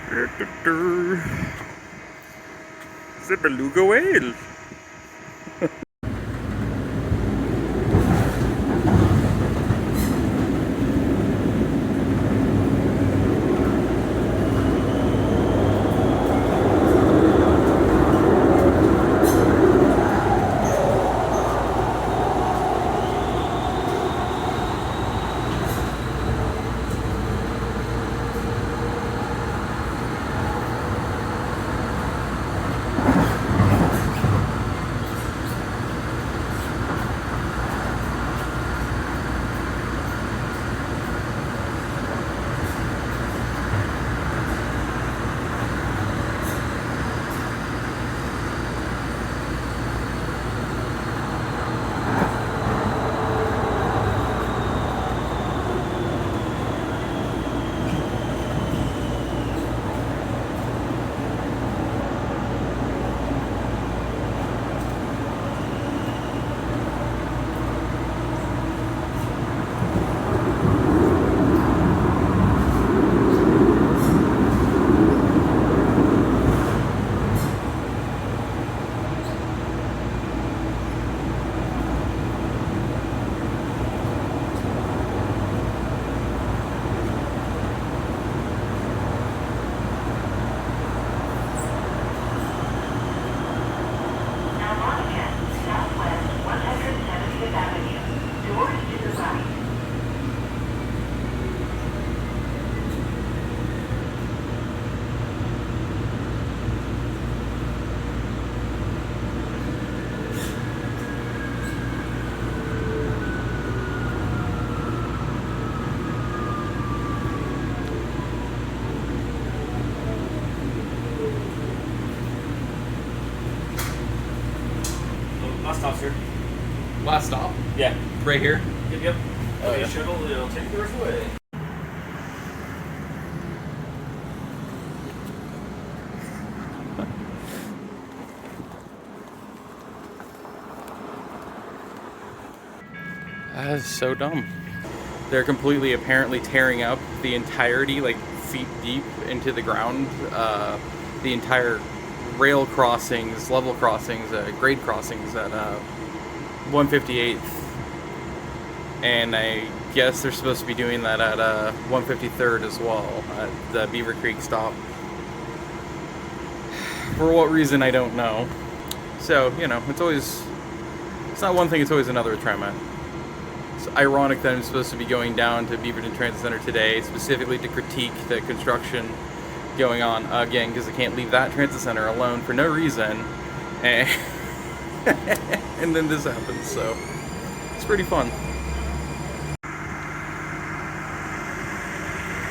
It's a beluga whale. Last stop, sir. Last stop? Yeah. Right here? Yep. Oh, yeah. Shuttle, it'll take the rest away. That is so dumb. They're completely apparently tearing up the entirety, like feet deep into the ground, the entire rail crossings, level crossings, grade crossings at 158th. And I guess they're supposed to be doing that at 153rd as well, at the Beaver Creek stop. For what reason, I don't know. So, you know, it's not one thing, it's always another with TriMet. It's ironic that I'm supposed to be going down to Beaverton Transit Center today, specifically to critique the construction going on again, because I can't leave that transit center alone for no reason. And, and then this happens, so it's pretty fun.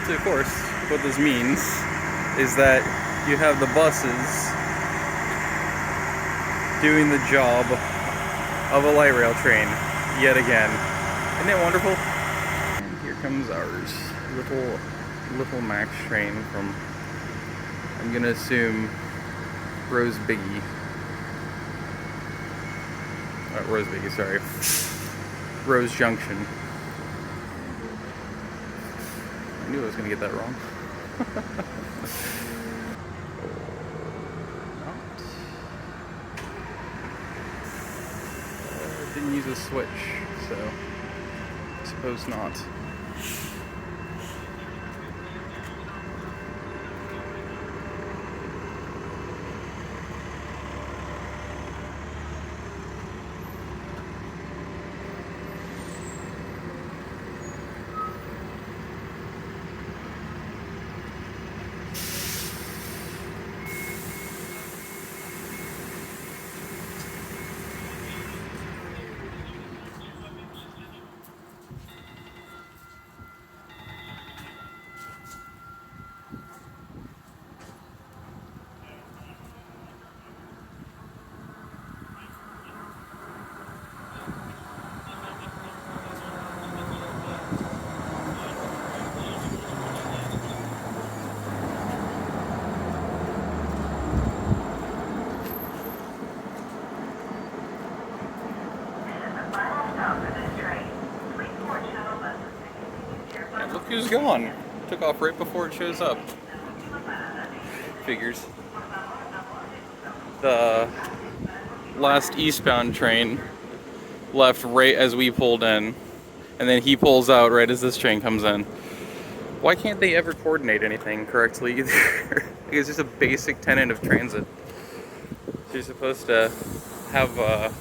So of course, what this means is that you have the buses doing the job of a light rail train yet again. Isn't it wonderful? And here comes ours, little Max train from, I'm gonna assume, Rose Biggie, sorry, Rose Junction. I knew I was gonna get that wrong. Didn't use a switch, so I suppose not. And look who's gone. Took off right before it shows up. Figures. The last eastbound train left right as we pulled in, and then he pulls out right as this train comes in. Why can't they ever coordinate anything correctly either? It's just a basic tenet of transit. You're supposed to have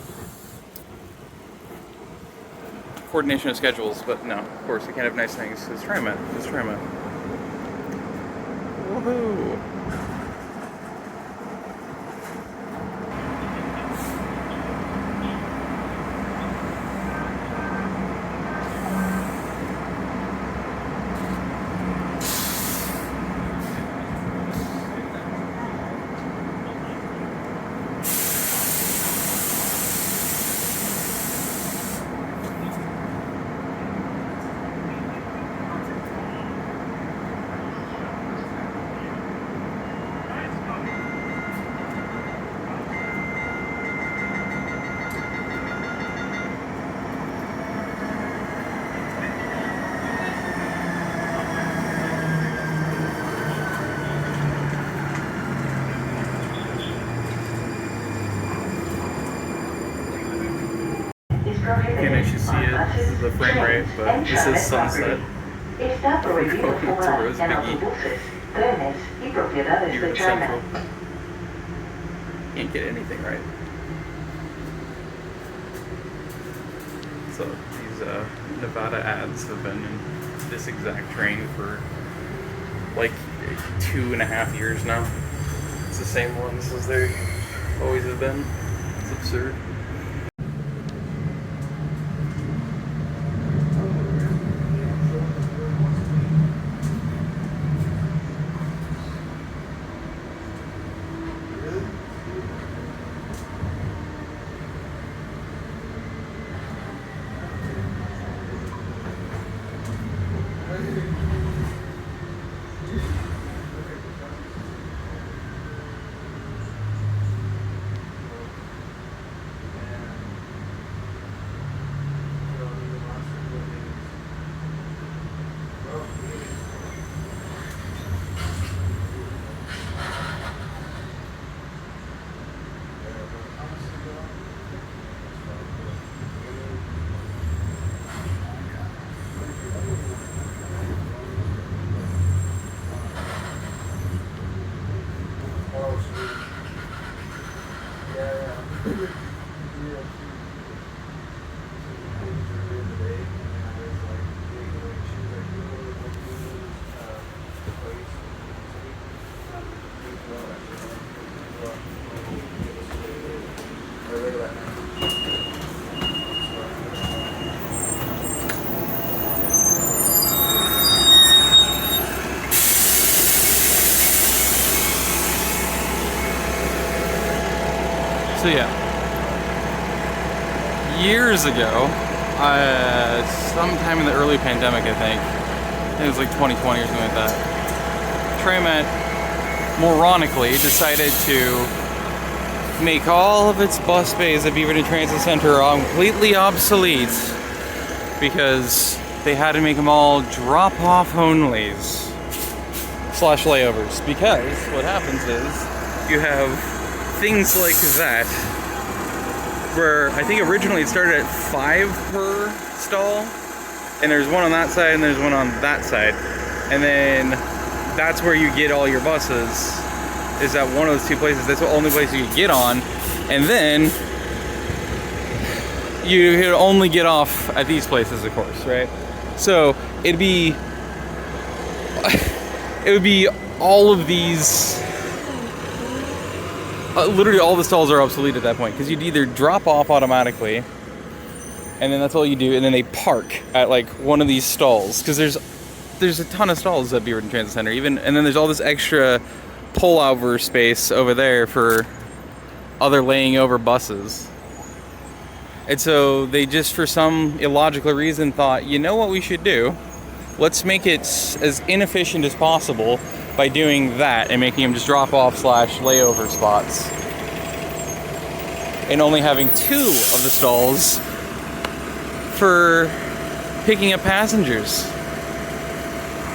coordination of schedules, but no, of course, you can't have nice things. It's TriMet. It's TriMet. Woohoo! You can actually see it. This is the frame rate, but this is sunset. We're going to Rose Biggie. Beaverton Central. Can't get anything right. So these Nevada ads have been in this exact train for like 2.5 years now. It's the same ones as they always have been. It's absurd. So yeah, years ago, sometime in the early pandemic, I think it was like 2020 or something like that, TriMet, moronically, decided to make all of its bus bays at Beaverton Transit Center completely obsolete because they had to make them all drop-off onlys / layovers. Because what happens is you have things like that, where I think originally it started at 5 per stall, and there's one on that side and there's one on that side, and then that's where you get all your buses, is at one of those two places. That's the only place you can get on, and then you could only get off at these places, of course, right? So it would be all of these. Literally all the stalls are obsolete at that point, because you'd either drop off automatically, and then that's all you do, and then they park at like one of these stalls, because there's a ton of stalls at Beaverton Transit Center, and then there's all this extra pullover space over there for other laying over buses. And so they just, for some illogical reason, thought, you know what we should do? Let's make it as inefficient as possible by doing that and making them just drop-off / layover spots, and only having 2 of the stalls for picking up passengers.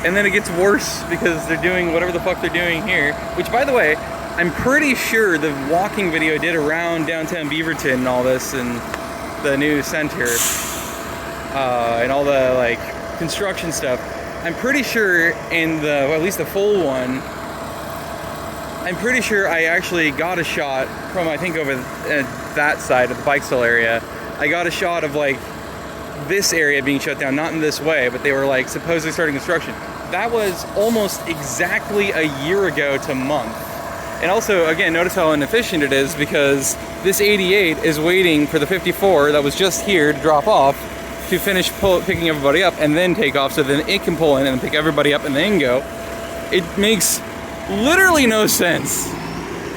And then it gets worse because they're doing whatever the fuck they're doing here. Which, by the way, I'm pretty sure the walking video I did around downtown Beaverton and all this, and the new center, and all the like construction stuff. I'm pretty sure in the, well, at least the full one, I'm pretty sure I actually got a shot from, I think, over that side of the bike stall area. I got a shot of like this area being shut down, not in this way, but they were like supposedly starting construction. That was almost exactly a year ago to month. And also, again, notice how inefficient it is, because this 88 is waiting for the 54 that was just here to drop off to finish picking everybody up and then take off, so then it can pull in and pick everybody up and then go. It makes literally no sense.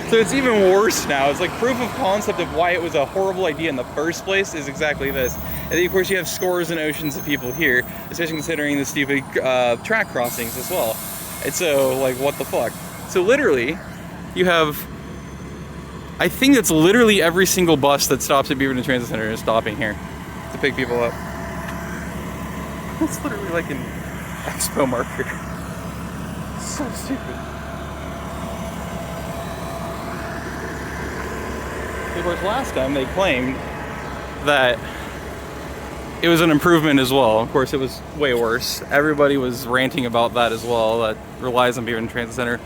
So it's even worse now. It's like proof of concept of why it was a horrible idea in the first place is exactly this. And then, of course, you have scores and oceans of people here, especially considering the stupid track crossings as well. And so, like, what the fuck? So literally, you have, I think it's literally every single bus that stops at Beaverton Transit Center is stopping here to pick people up. It's literally like an expo marker. So stupid. Of course, last time they claimed that it was an improvement as well. Of course, it was way worse. Everybody was ranting about that as well, that relies on Beaverton Transit Center.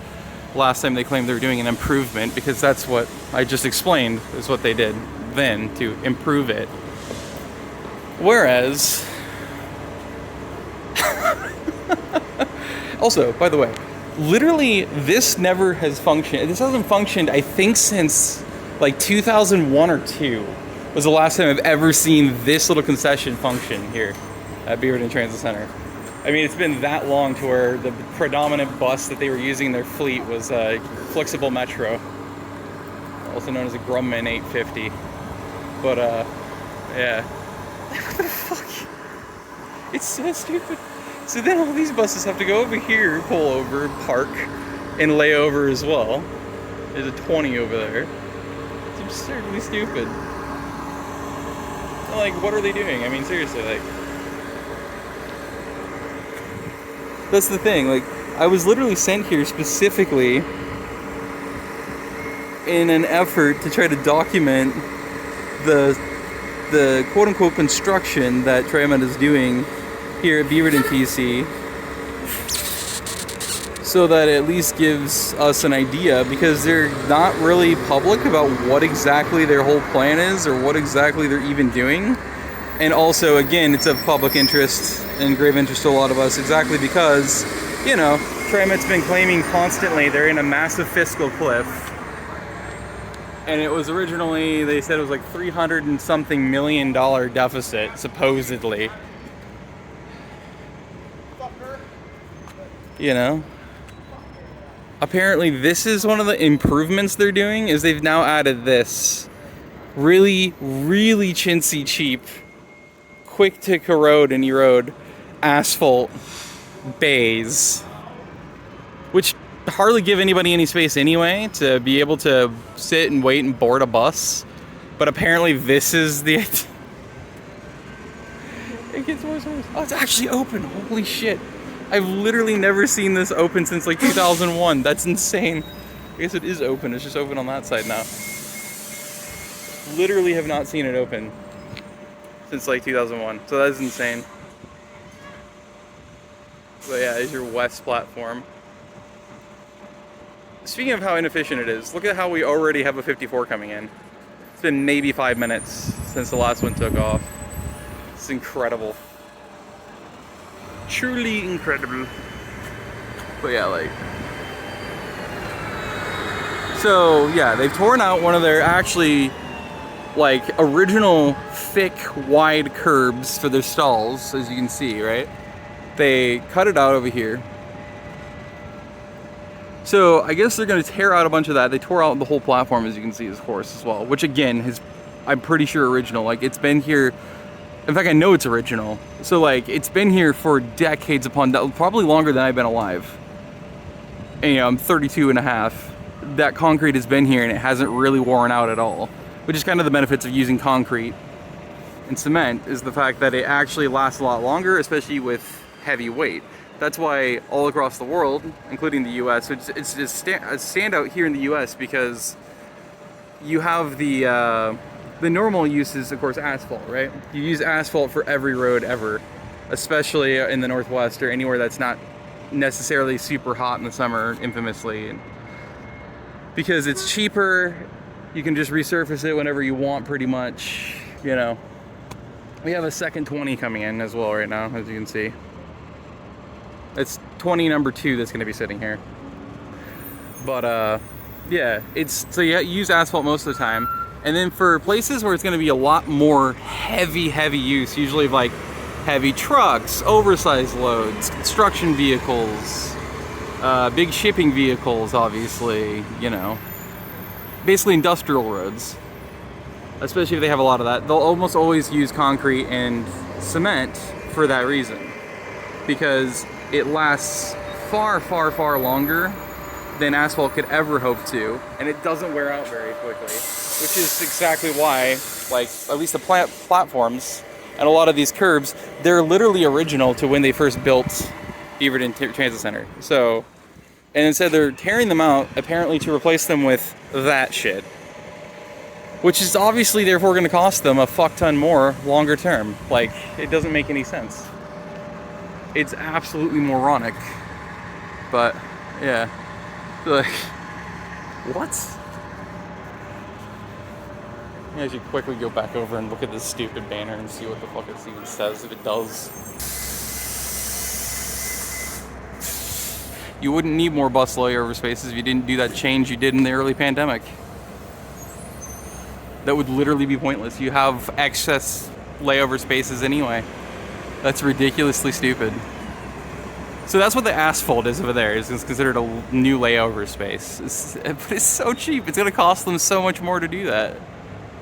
Last time they claimed they were doing an improvement, because that's what I just explained is what they did then to improve it. Whereas, also, by the way, literally this never has functioned. This hasn't functioned, I think, since like 2001 or 2 was the last time I've ever seen this little concession function here at Beaverton Transit Center. I mean, it's been that long to where the predominant bus that they were using in their fleet was Flexible Metro, also known as a Grumman 850. But, yeah. What the fuck? It's so stupid. So then all these buses have to go over here, pull over, park, and lay over as well. There's a 20 over there. It's absurdly stupid. Like, what are they doing? I mean, seriously, like... That's the thing, like, I was literally sent here specifically in an effort to try to document the quote-unquote construction that TriMet is doing here at Beaverton, TC, so that it at least gives us an idea, because they're not really public about what exactly their whole plan is or what exactly they're even doing. And also, again, it's of public interest and grave interest to a lot of us, exactly because, you know, TriMet's been claiming constantly they're in a massive fiscal cliff. And it was originally, they said it was like $300 and something million deficit, supposedly. You know? Apparently this is one of the improvements they're doing, is they've now added this really, really chintzy cheap, quick to corrode and erode asphalt bays, which hardly give anybody any space anyway to be able to sit and wait and board a bus. But apparently this is the idea. It gets worse and worse. Oh, it's actually open. Holy shit. I've literally never seen this open since like 2001. That's insane. I guess it is open. It's just open on that side now. Literally have not seen it open since like 2001. So that is insane. But yeah, there's your west platform. Speaking of how inefficient it is, look at how we already have a 54 coming in. It's been maybe 5 minutes since the last one took off. It's incredible. Truly incredible. But yeah, like... So, yeah, they've torn out one of their actually, like, original thick, wide curbs for their stalls, as you can see, right? They cut it out over here. So I guess they're going to tear out a bunch of that. They tore out the whole platform, as you can see, of course, as well. Which, again, is, I'm pretty sure, original. Like, it's been here... In fact, I know it's original. So, like, it's been here for decades upon... Probably longer than I've been alive. And, you know, I'm 32 and a half. That concrete has been here, and it hasn't really worn out at all. Which is kind of the benefits of using concrete and cement, is the fact that it actually lasts a lot longer, especially with heavy weight. That's why all across the world, including the U.S., it's a standout here in the U.S. because you have the normal use is, of course, asphalt, right? You use asphalt for every road ever, especially in the Northwest or anywhere that's not necessarily super hot in the summer, infamously. Because it's cheaper, you can just resurface it whenever you want, pretty much, you know. We have a second 20 coming in as well right now, as you can see. It's 20 number 2 that's going to be sitting here. But yeah, so you use asphalt most of the time. And then for places where it's going to be a lot more heavy use, usually like heavy trucks, oversized loads, construction vehicles, big shipping vehicles, obviously, you know, basically industrial roads, especially if they have a lot of that, they'll almost always use concrete and cement for that reason, because it lasts far longer than asphalt could ever hope to, and it doesn't wear out very quickly, which is exactly why, like, at least the platforms and a lot of these curbs, they're literally original to when they first built Beaverton Transit Center. So, and instead they're tearing them out, apparently to replace them with that shit, which is obviously therefore going to cost them a fuck ton more longer term. Like, it doesn't make any sense. It's absolutely moronic. But yeah, like, what? I should quickly go back over and look at this stupid banner and see what the fuck it even says, if it does. You wouldn't need more bus layover spaces if you didn't do that change you did in the early pandemic. That would literally be pointless. You have excess layover spaces anyway. That's ridiculously stupid. So that's what the asphalt is over there. It's considered a new layover space. But it's so cheap. It's going to cost them so much more to do that.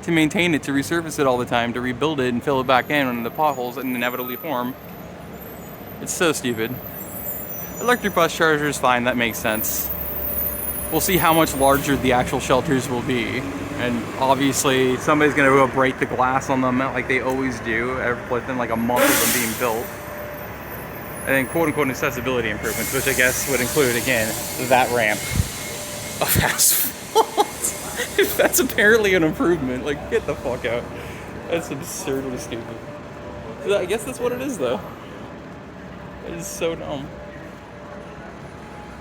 To maintain it, to resurface it all the time, to rebuild it and fill it back in when the potholes inevitably form. It's so stupid. Electric bus chargers, fine, that makes sense. We'll see how much larger the actual shelters will be. And obviously, somebody's gonna go break the glass on them like they always do within like a month of them being built. And then quote-unquote accessibility improvements, which I guess would include, again, that ramp of asphalt. If that's apparently an improvement, like, get the fuck out. That's absurdly stupid. I guess that's what it is, though. It is so dumb.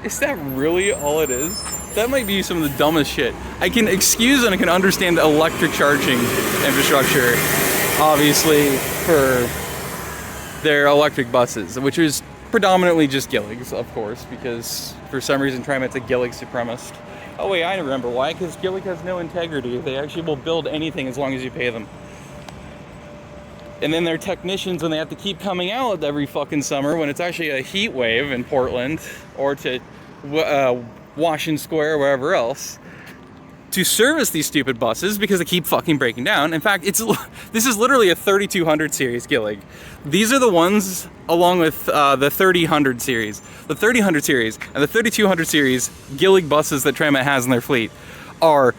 Is that really all it is? That might be some of the dumbest shit. I can excuse and I can understand electric charging infrastructure, obviously, for their electric buses, which is predominantly just Gilligs, of course, because for some reason TriMet's a Gillig supremacist. Oh wait, I remember why, because Gillig has no integrity. They actually will build anything as long as you pay them. And then their technicians, when they have to keep coming out every fucking summer when it's actually a heat wave in Portland, or to Washington Square or wherever else, to service these stupid buses because they keep fucking breaking down. In fact, this is literally a 3200 series Gillig. These are the ones along with the 3000 series. The 3000 series and the 3200 series Gillig buses that TriMet has in their fleet are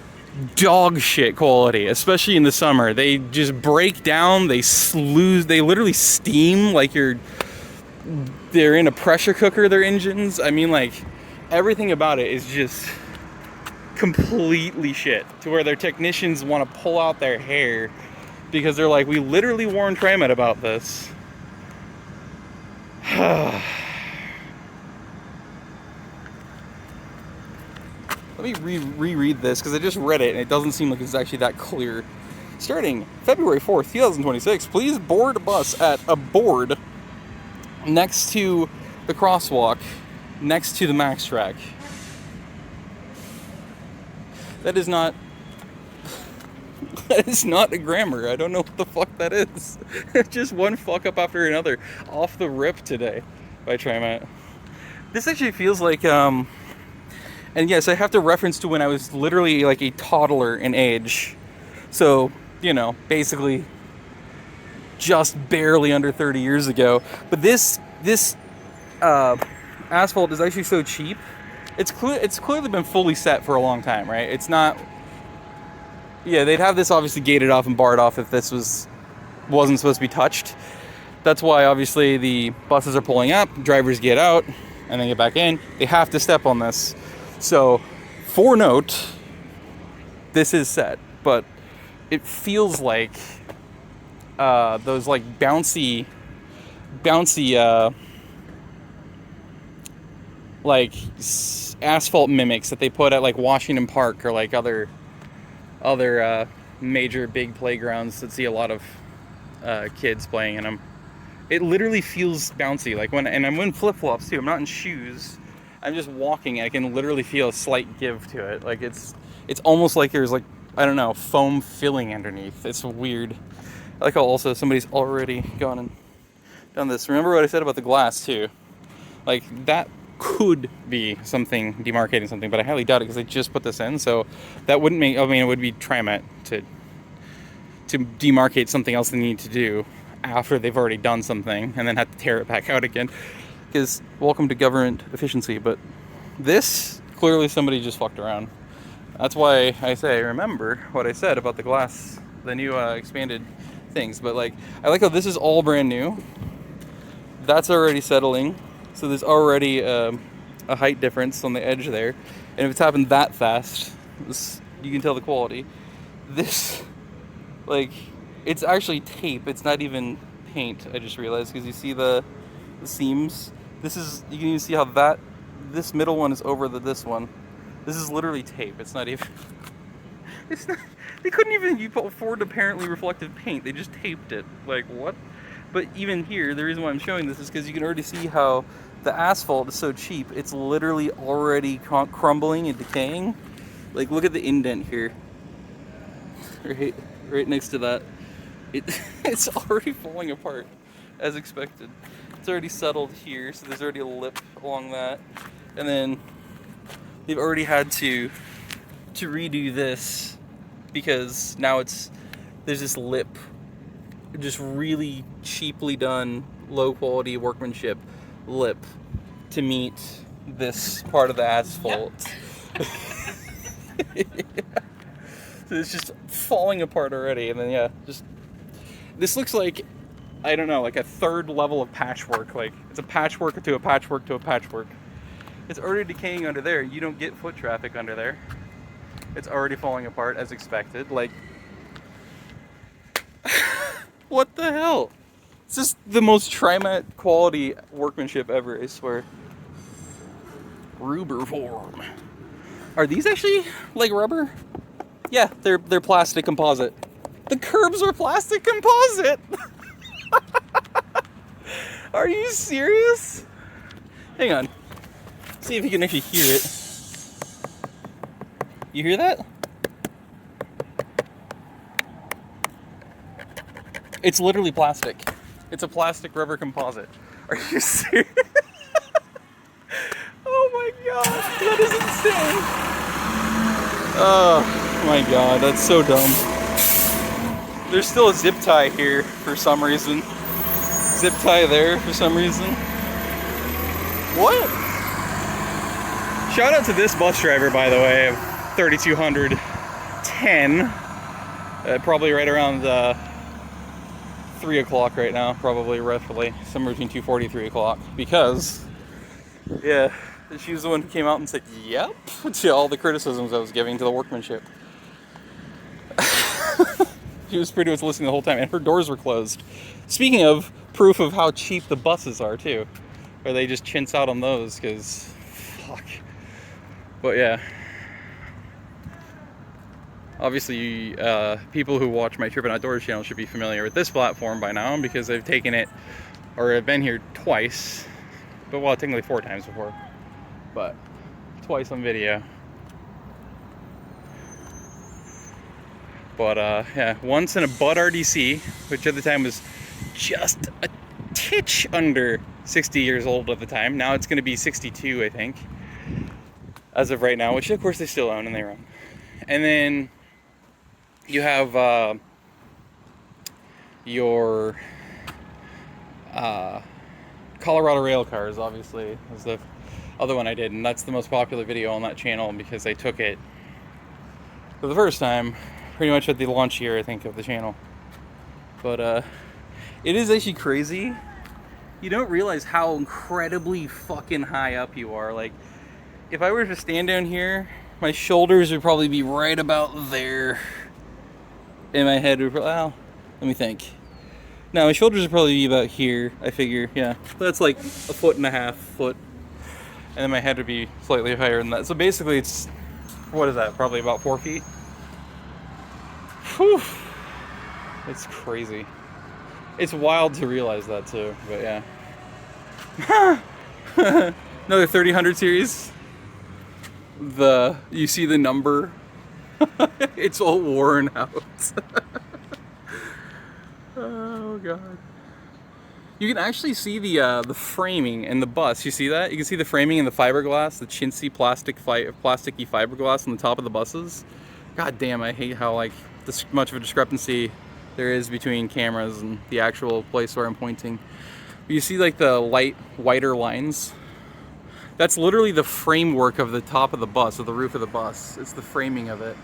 dog shit quality, especially in the summer. They just break down, they literally steam like they're in a pressure cooker, their engines. I mean, like, everything about it is just completely shit, to where their technicians want to pull out their hair because they're like, we literally warned TriMet about this. Let me reread this, because I just read it and it doesn't seem like it's actually that clear. Starting February 4th, 2026, please board a bus at a board next to the crosswalk, next to the max track. That is not a grammar. I don't know what the fuck that is. Just one fuck up after another off the rip today by TriMet. This actually feels like, and yes, I have to reference to when I was literally like a toddler in age. So, you know, basically just barely under 30 years ago. But this asphalt is actually so cheap. It's clearly been fully set for a long time, right? It's not... Yeah, they'd have this obviously gated off and barred off if this wasn't supposed to be touched. That's why obviously the buses are pulling up, drivers get out, and then get back in. They have to step on this. So, for note, this is set, but it feels like those like bouncy like asphalt mimics that they put at like Washington Park or like other major big playgrounds that see a lot of kids playing in them. It literally feels bouncy, like and I'm in flip-flops too. I'm not in shoes. I'm just walking. I can literally feel a slight give to it. Like it's almost like there's like, I don't know, foam filling underneath. It's weird. I like how also somebody's already gone and done this. Remember what I said about the glass too? Like that could be something demarcating something, but I highly doubt it because they just put this in. So that wouldn't make. I mean, it would be TriMet to demarcate something else they need to do after they've already done something and then have to tear it back out again. Because welcome to government efficiency, but this clearly somebody just fucked around. That's why I say remember what I said about the glass, the new expanded things. But like, I like how this is all brand new. That's already settling, so there's already a height difference on the edge there. And if it's happened that fast, you can tell the quality. This, like, it's actually tape. It's not even paint. I just realized because you see the seams. This is, you can even see how this middle one is over this one. This is literally tape. It's not even. It's not. They couldn't even afford apparently reflective paint. They just taped it. Like what? But even here, the reason why I'm showing this is because you can already see how the asphalt is so cheap. It's literally already crumbling and decaying. Like look at the indent here. Right next to that. It's already falling apart as expected. It's already settled here, so there's already a lip along that. And then they've already had to redo this because now there's this lip, just really cheaply done, low quality workmanship lip to meet this part of the asphalt. Yeah. So it's just falling apart already, and then yeah, just this looks like, I don't know, like a third level of patchwork. Like it's a patchwork to a patchwork to a patchwork. It's already decaying under there. You don't get foot traffic under there. It's already falling apart as expected. Like, what the hell? It's just the most TriMet quality workmanship ever, I swear. Rubber form. Are these actually like rubber? Yeah, they're plastic composite. The curbs are plastic composite. Are you serious? Hang on. See if you can actually hear it. You hear that? It's literally plastic. It's a plastic rubber composite. Are you serious? Oh my god, that is insane. Oh my god, that's so dumb. There's still a zip tie here for some reason. Zip tie there for some reason. What? Shout out to this bus driver, by the way, of 3210. Probably right around 3 o'clock right now, probably roughly somewhere between 2:40 3 o'clock. Because, yeah, she was the one who came out and said, "Yep," to all the criticisms I was giving to the workmanship. She was pretty much listening the whole time, and her doors were closed. Speaking of proof of how cheap the buses are too, or they just chintz out on those because, fuck. But yeah, obviously, people who watch my Trip and Outdoors channel should be familiar with this platform by now because I've taken it, or I've been here twice, but well, technically 4 times before, but twice on video. But yeah, once in a Bud RDC, which at the time was just a titch under 60 years old at the time. Now it's going to be 62, I think, as of right now, which of course they still own and they run. And then you have your Colorado rail cars, obviously, was the other one I did, and that's the most popular video on that channel because I took it for the first time pretty much at the launch year, I think, of the channel. But It is actually crazy. You don't realize how incredibly fucking high up you are. Like, if I were to stand down here, my shoulders would probably be right about there. And my head would probably, well, let me think. No, my shoulders would probably be about here, I figure, yeah. That's like 1.5 foot. And then my head would be slightly higher than that. So basically it's, what is that, probably about 4 feet? Whew. It's crazy. It's wild to realize that too, but yeah. Another 3000 series. You see the number. It's all worn out. Oh god. You can actually see the framing in the bus. You see that? You can see the framing in the fiberglass, the chintzy plasticky fiberglass on the top of the buses. God damn, I hate how like this much of a discrepancy there is between cameras and the actual place where I'm pointing. You see like the whiter lines? That's literally the framework of the top of the bus, of the roof of the bus. It's the framing of it.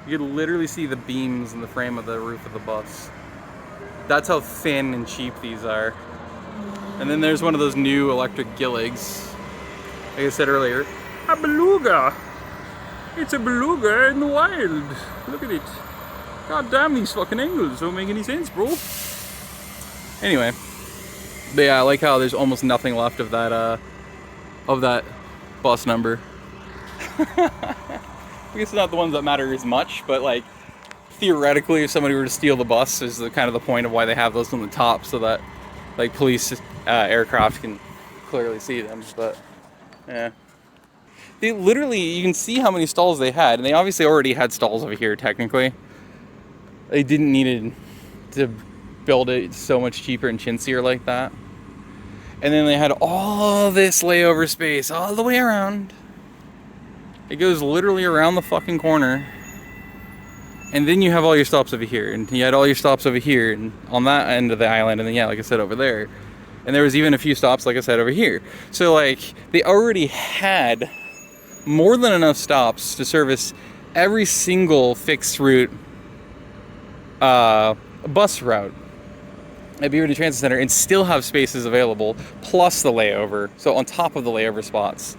You can literally see the beams in the frame of the roof of the bus. That's how thin and cheap these are. And then there's one of those new electric Gilligs. Like I said earlier, a beluga. It's a beluga in the wild. Look at it. God damn, these fucking angles don't make any sense, bro. Anyway, but yeah, I like how there's almost nothing left of that bus number. I guess it's not the ones that matter as much, but like theoretically, if somebody were to steal the bus, is the kind of the point of why they have those on the top, so that like police aircraft can clearly see them. But yeah, they literally, you can see how many stalls they had, and they obviously already had stalls over here. Technically, they didn't need to build it so much cheaper and chintzier like that. And then they had all this layover space all the way around. It goes literally around the fucking corner. And then you have all your stops over here. And you had all your stops over here and on that end of the island. And then, yeah, like I said, over there. And there was even a few stops, like I said, over here. So, like, they already had more than enough stops to service every single fixed route bus route at Beaverton Transit Center and still have spaces available, plus the layover. So on top of the layover spots.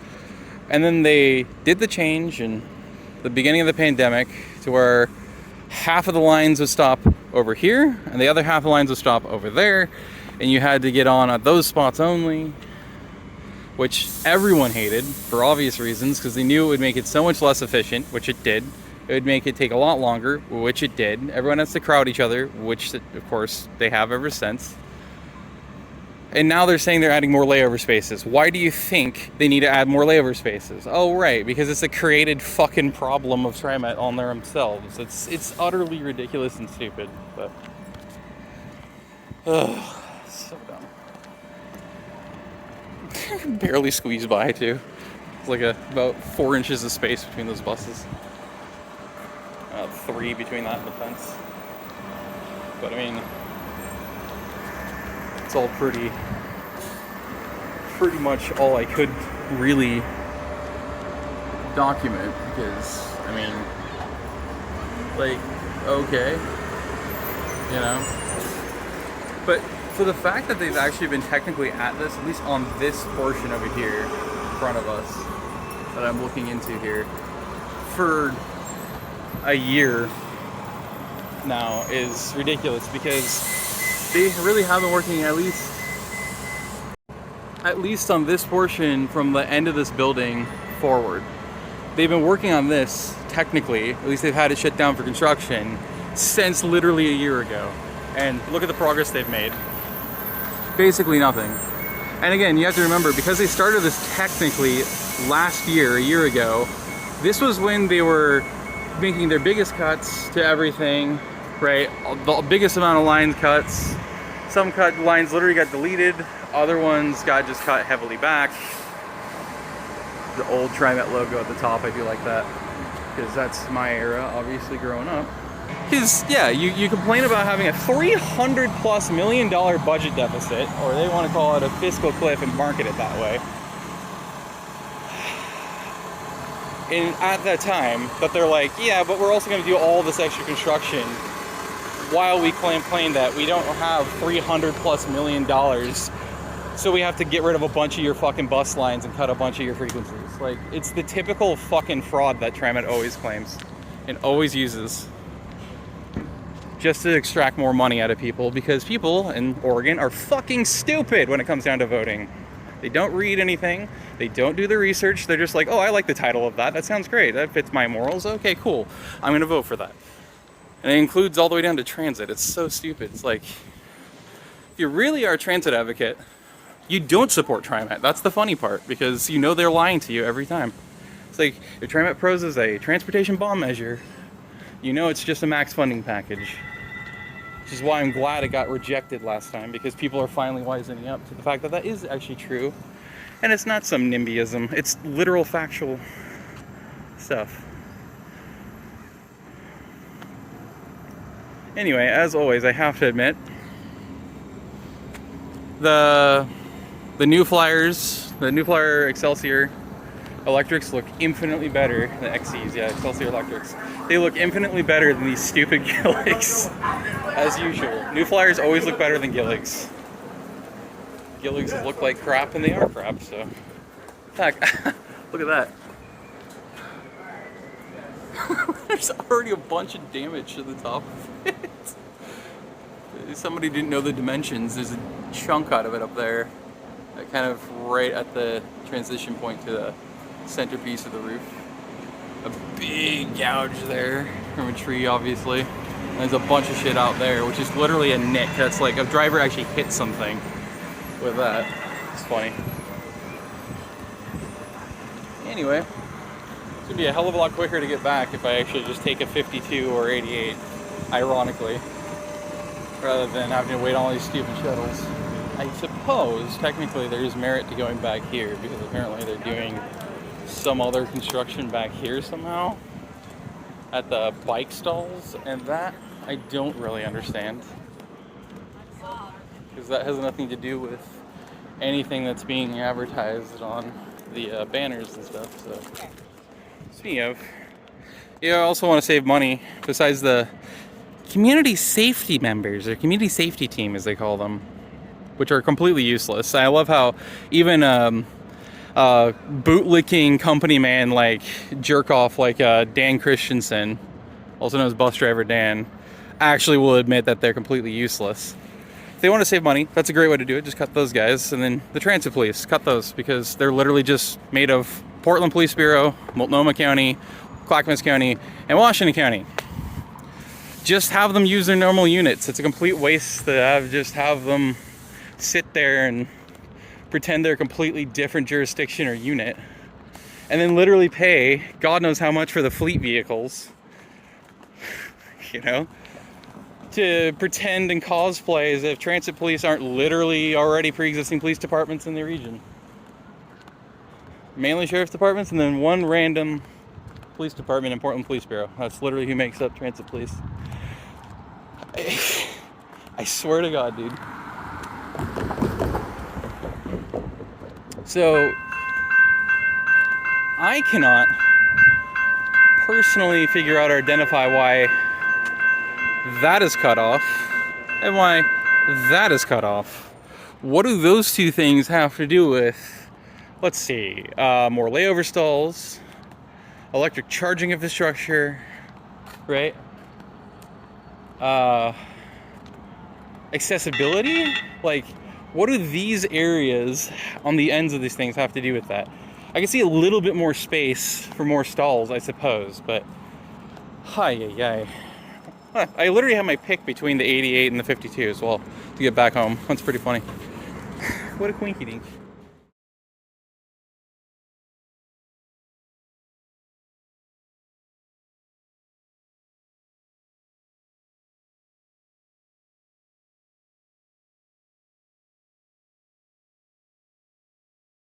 And then they did the change in the beginning of the pandemic to where half of the lines would stop over here and the other half of the lines would stop over there, and you had to get on at those spots only, which everyone hated for obvious reasons, because they knew it would make it so much less efficient, which it did. It would make it take a lot longer, which it did. Everyone has to crowd each other, which of course they have ever since. And now they're saying they're adding more layover spaces. Why do you think they need to add more layover spaces? Oh, right, because it's a created fucking problem of TriMet on their themselves. It's utterly ridiculous and stupid, but... Ugh, so dumb. Barely squeezed by, too. It's like about 4 inches of space between those buses. 3 between that and the fence. But I mean, it's all pretty much all I could really document, because I mean, like, okay, you know. But for the fact that they've actually been technically at this, at least on this portion over here in front of us that I'm looking into here, for a year now is ridiculous, because they really have been working at least on this portion from the end of this building forward. They've been working on this technically, at least they've had it shut down for construction since literally a year ago. And look at the progress they've made. Basically nothing. And again, you have to remember, because they started this technically last year, a year ago, this was when they were making their biggest cuts to everything, right? The biggest amount of line cuts. Some lines literally got deleted, other ones got just cut heavily back. The old TriMet logo at the top, I do like that, because that's my era, obviously, growing up. Because, yeah, you complain about having a $300+ million budget deficit, or they want to call it a fiscal cliff and market it that way. And at that time, that they're like, yeah, but we're also going to do all this extra construction while we complain that we don't have $300+ million, so we have to get rid of a bunch of your fucking bus lines and cut a bunch of your frequencies. Like, it's the typical fucking fraud that TriMet always claims and always uses, just to extract more money out of people, because people in Oregon are fucking stupid when it comes down to voting. They don't read anything. They don't do the research. They're just like, oh, I like the title of that. That sounds great. That fits my morals. Okay, cool. I'm going to vote for that. And it includes all the way down to transit. It's so stupid. It's like, if you really are a transit advocate, you don't support TriMet. That's the funny part, because you know they're lying to you every time. It's like, if TriMet Pros is a transportation bomb measure, you know it's just a max funding package. Which is why I'm glad it got rejected last time, because people are finally wisening up to the fact that that is actually true. And it's not some NIMBYism. It's literal factual stuff. Anyway, as always, I have to admit, the new Flyers, the new Flyer Excelsior electrics look infinitely better than XCs. Yeah, Excelsior electrics. They look infinitely better than these stupid Gilligs, as usual. New Flyers always look better than Gilligs. Gilligs look like crap, and they are crap, so. Heck, look at that. There's already a bunch of damage to the top of it. Somebody didn't know the dimensions. There's a chunk out of it up there, kind of right at the transition point to the centerpiece of the roof. A big gouge there from a tree, obviously. And there's a bunch of shit out there, which is literally a nick. That's like a driver actually hit something with that. It's funny. Anyway, it's gonna be a hell of a lot quicker to get back if I actually just take a 52 or 88, ironically, rather than having to wait on all these stupid shuttles. I suppose technically there is merit to going back here, because apparently they're doing some other construction back here somehow at the bike stalls, and that I don't really understand, because that has nothing to do with anything that's being advertised on the banners and stuff. So speaking of, yeah, I also want to save money. Besides the community safety members, or community safety team as they call them, which are completely useless. I love how even bootlicking company man like jerk off like Dan Christensen, also known as Bus Driver Dan, actually will admit that they're completely useless. If they want to save money, that's a great way to do it. Just cut those guys. And then the transit police, cut those, because they're literally just made of Portland Police Bureau, Multnomah County, Clackamas County, and Washington County. Just have them use their normal units. It's a complete waste to have them sit there and pretend they're a completely different jurisdiction or unit, and then literally pay God knows how much for the fleet vehicles, you know, to pretend and cosplay as if transit police aren't literally already pre-existing police departments in the region. Mainly sheriff's departments, and then one random police department in Portland Police Bureau. That's literally who makes up transit police. I swear to God, dude. So, I cannot personally figure out or identify why that is cut off and why that is cut off. What do those two things have to do with, let's see, more layover stalls, electric charging infrastructure, right? Accessibility? Like, what do these areas on the ends of these things have to do with that? I can see a little bit more space for more stalls, I suppose, but hi. I literally have my pick between the 88 and the 52 as well to get back home. That's pretty funny. What a quinky dink.